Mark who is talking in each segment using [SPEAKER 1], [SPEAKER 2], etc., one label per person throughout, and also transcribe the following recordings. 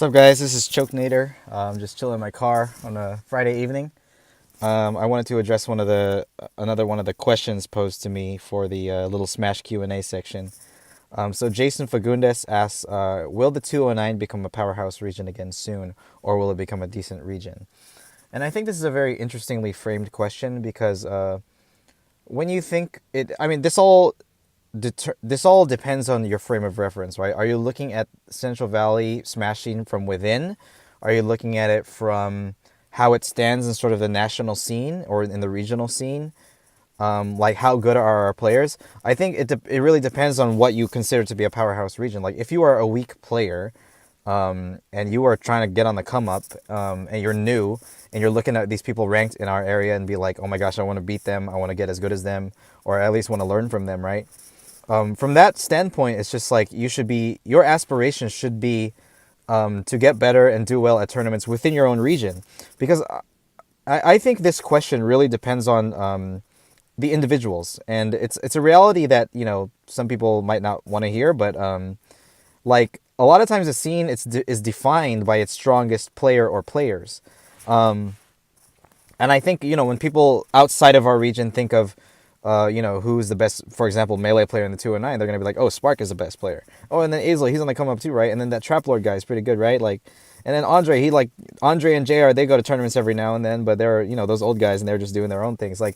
[SPEAKER 1] What's up, guys? This is Chokenator. I'm just chilling in my car on a Friday evening. I wanted to address another one of the questions posed to me for the little Smash Q&A section. So Jason Fagundes asks, will the 209 become a powerhouse region again soon, or will it become a decent region? And I think this is a very interestingly framed question because when you think it, I mean, this all depends on your frame of reference, right? Are you looking at Central Valley smashing from within? Are you looking at it from how it stands in sort of the national scene or in the regional scene? Like how good are our players? I think it really depends on what you consider to be a powerhouse region. Like if you are a weak player, and you are trying to get on the come up, and you're new, and you're looking at these people ranked in our area and be like, oh my gosh, I want to beat them, I want to get as good as them, or at least want to learn from them, right? From that standpoint, it's just like your aspiration should be to get better and do well at tournaments within your own region. Because I think this question really depends on the individuals. And it's a reality that, some people might not want to hear, but like a lot of times the scene is defined by its strongest player or players. And I think, when people outside of our region think of who's the best, for example, melee player in the 209, they're going to be like, oh, Spark is the best player. Oh, and then Azel, he's on the come up too, right? And then that Trap Lord guy is pretty good, right? Like, and then Andre and JR, they go to tournaments every now and then, but they're, those old guys and they're just doing their own things. Those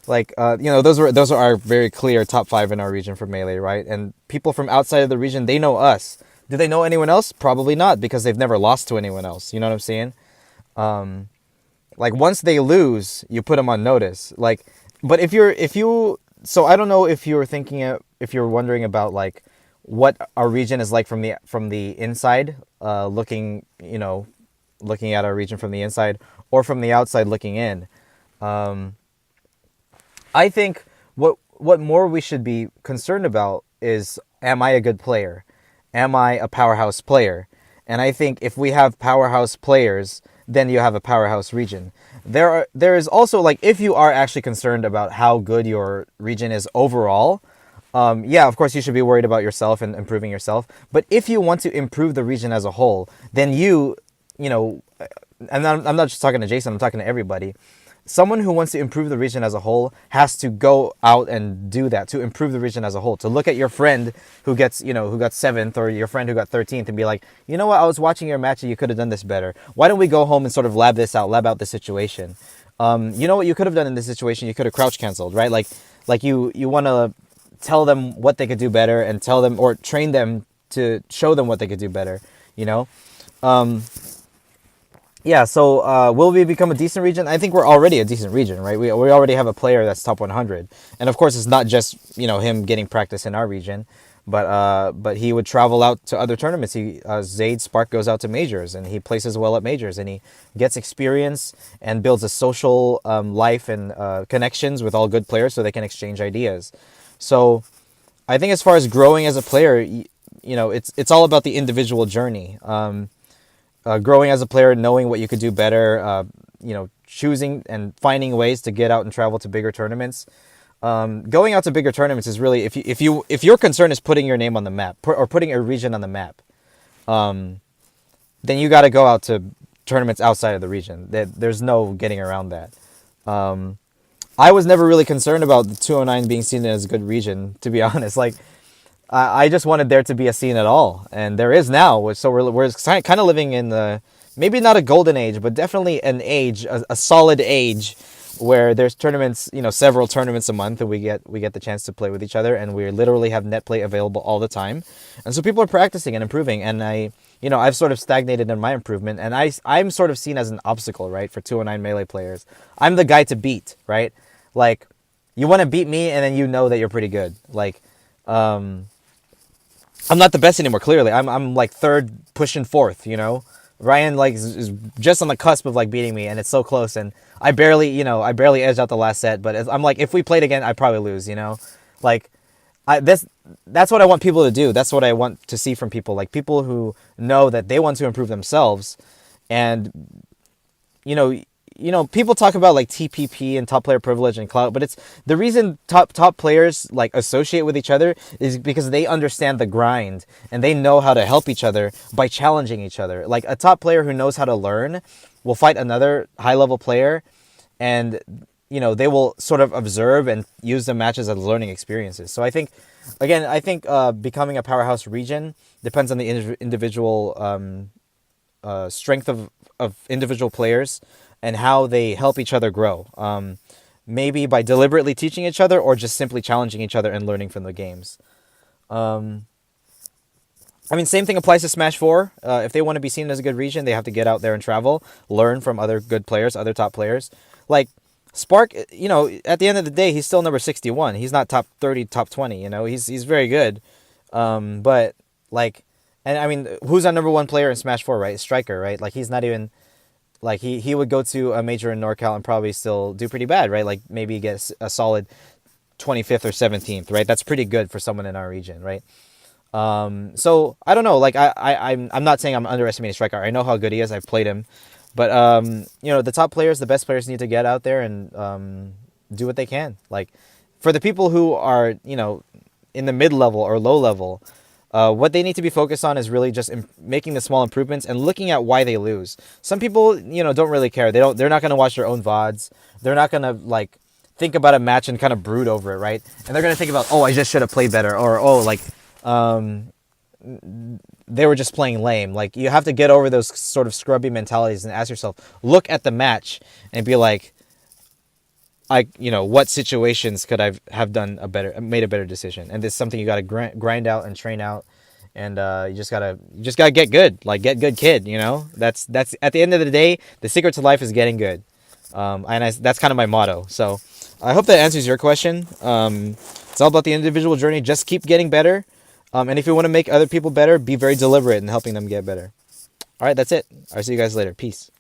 [SPEAKER 1] are our very clear top 5 in our region for melee, right? And people from outside of the region, they know us. Do they know anyone else? Probably not, because they've never lost to anyone else. You know what I'm saying? Like once they lose, you put them on notice. Like, but so I don't know if if you're wondering about like what our region is like from the inside, looking at our region from the inside, or from the outside looking in. I think what more we should be concerned about is, am I a good player? Am I a powerhouse player? And I think if we have powerhouse players, then you have a powerhouse region. There is also, like, if you are actually concerned about how good your region is overall, yeah, of course you should be worried about yourself and improving yourself. But if you want to improve the region as a whole, then and I'm not just talking to Jason, I'm talking to everybody. Someone who wants to improve the region as a whole has to go out and do that, to improve the region as a whole. To look at your friend who got 7th, or your friend who got 13th, and be like, you know what, I was watching your match and you could have done this better. Why don't we go home and sort of lab out the situation? You know what you could have done in this situation? You could have crouch canceled, right? Like you want to tell them what they could do better, and tell them, or train them to show them what they could do better, Yeah, so will we become a decent region? I think we're already a decent region, right? We already have a player that's top 100. And of course, it's not just, him getting practice in our region, but he would travel out to other tournaments. Zaid Spark goes out to majors, and he places well at majors, and he gets experience and builds a social life and connections with all good players so they can exchange ideas. So I think as far as growing as a player, it's all about the individual journey. Growing as a player, knowing what you could do better, choosing and finding ways to get out and travel to bigger tournaments. Going out to bigger tournaments is really, if your concern is putting your name on the map, or putting a region on the map, then you got to go out to tournaments outside of the region. There's no getting around that. I was never really concerned about the 209 being seen as a good region, to be honest. Like, I just wanted there to be a scene at all, and there is now. So we're kind of living in maybe not a golden age, but definitely an age, a solid age, where there's tournaments, several tournaments a month, and we get the chance to play with each other, and we literally have net play available all the time, and so people are practicing and improving. And I've sort of stagnated in my improvement, and I'm sort of seen as an obstacle, right, for 209 melee players. I'm the guy to beat, right? Like, you want to beat me, and then that you're pretty good, like. I'm not the best anymore, clearly. I'm like 3rd, pushing 4th, Ryan, like, is just on the cusp of, like, beating me, and it's so close, and I barely edged out the last set, but I'm like, if we played again, I'd probably lose, Like, that's what I want people to do. That's what I want to see from people. Like, people who know that they want to improve themselves, and, people talk about like TPP and top player privilege and clout, but it's the reason top players like associate with each other is because they understand the grind and they know how to help each other by challenging each other. Like a top player who knows how to learn will fight another high level player, and they will sort of observe and use the matches as learning experiences. So I think becoming a powerhouse region depends on the individual strength of individual players and how they help each other grow. Maybe by deliberately teaching each other or just simply challenging each other and learning from the games. I mean, same thing applies to Smash 4. If they want to be seen as a good region, they have to get out there and travel, learn from other good players, other top players. Like, Spark, at the end of the day, he's still number 61. He's not top 30, top 20, He's very good. But, like, and I mean, who's our number one player in Smash 4, right? Striker, right? Like, he's not even, like, he would go to a major in NorCal and probably still do pretty bad, right? Like, maybe get a solid 25th or 17th, right? That's pretty good for someone in our region, right? So I don't know. Like I'm not saying I'm underestimating Striker. I know how good he is. I've played him, but the top players, the best players, need to get out there and do what they can. Like for the people who are in the mid level or low level, what they need to be focused on is really just making the small improvements and looking at why they lose. Some people don't really care. They're not gonna watch their own VODs. They're not gonna like think about a match and kind of brood over it, right? And they're gonna think about, oh, I just should have played better, or they were just playing lame. Like you have to get over those sort of scrubby mentalities and ask yourself, look at the match and be like, what situations could I have made a better decision? And this is something you got to grind out and train out, and you just gotta get good, like get good, kid. That's at the end of the day, the secret to life is getting good, that's kind of my motto. So I hope that answers your question. It's all about the individual journey. Just keep getting better. And if you want to make other people better, be very deliberate in helping them get better. All right, that's it. I'll see you guys later. Peace.